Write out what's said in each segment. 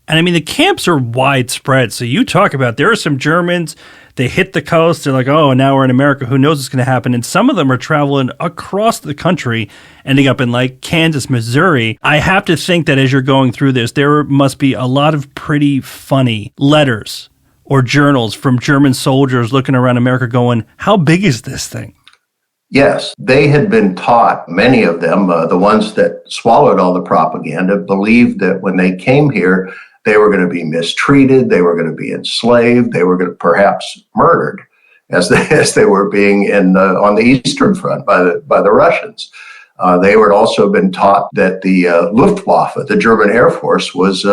And I mean, the camps are widespread. So you talk about there are some Germans, they hit the coast. They're like, oh, now we're in America. Who knows what's going to happen? And some of them are traveling across the country, ending up in like Kansas, Missouri. I have to think that as you're going through this, there must be a lot of pretty funny letters or journals from German soldiers looking around America going, how big is this thing? Yes, they had been taught, many of them, the ones that swallowed all the propaganda, believed that when they came here, they were going to be mistreated, they were going to be enslaved, they were going to perhaps murdered as they were being on the Eastern Front by the Russians. They were also been taught that the Luftwaffe, the German Air Force, was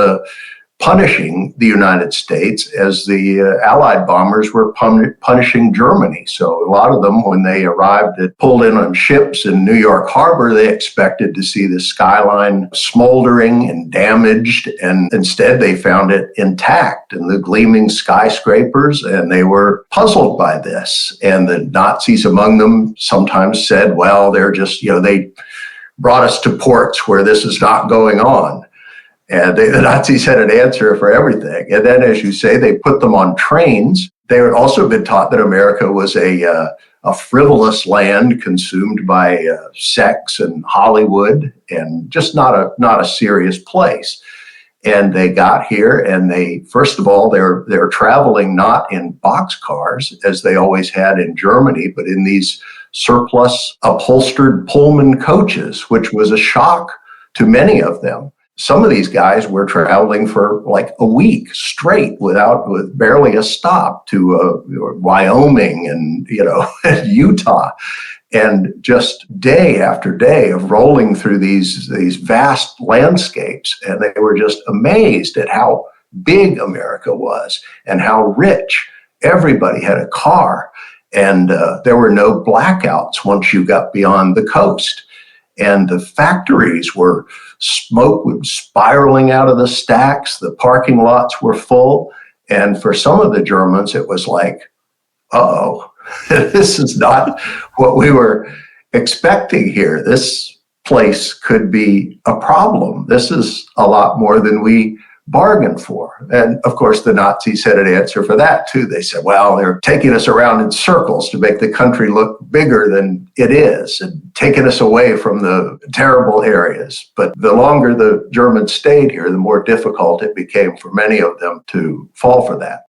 punishing the United States as the Allied bombers were punishing Germany. So a lot of them, when they arrived, pulled in on ships in New York Harbor, they expected to see the skyline smoldering and damaged, and instead they found it intact and the gleaming skyscrapers, and they were puzzled by this. And the Nazis among them sometimes said, well, they're just, they brought us to ports where this is not going on. And the Nazis had an answer for everything. And then, as you say, they put them on trains. They had also been taught that America was a frivolous land consumed by sex and Hollywood, and just not a serious place. And they got here, and first of all, they're traveling not in boxcars as they always had in Germany, but in these surplus upholstered Pullman coaches, which was a shock to many of them. Some of these guys were traveling for like a week straight with barely a stop to Wyoming and, and Utah. And just day after day of rolling through these vast landscapes. And they were just amazed at how big America was and how rich. Everybody had a car. And there were no blackouts once you got beyond the coast. And the factories smoke was spiraling out of the stacks. The parking lots were full. And for some of the Germans, it was like, uh-oh, this is not what we were expecting here. This place could be a problem. This is a lot more than we bargained for. And of course, the Nazis had an answer for that too. They said, well, they're taking us around in circles to make the country look bigger than it is and taking us away from the terrible areas. But the longer the Germans stayed here, the more difficult it became for many of them to fall for that.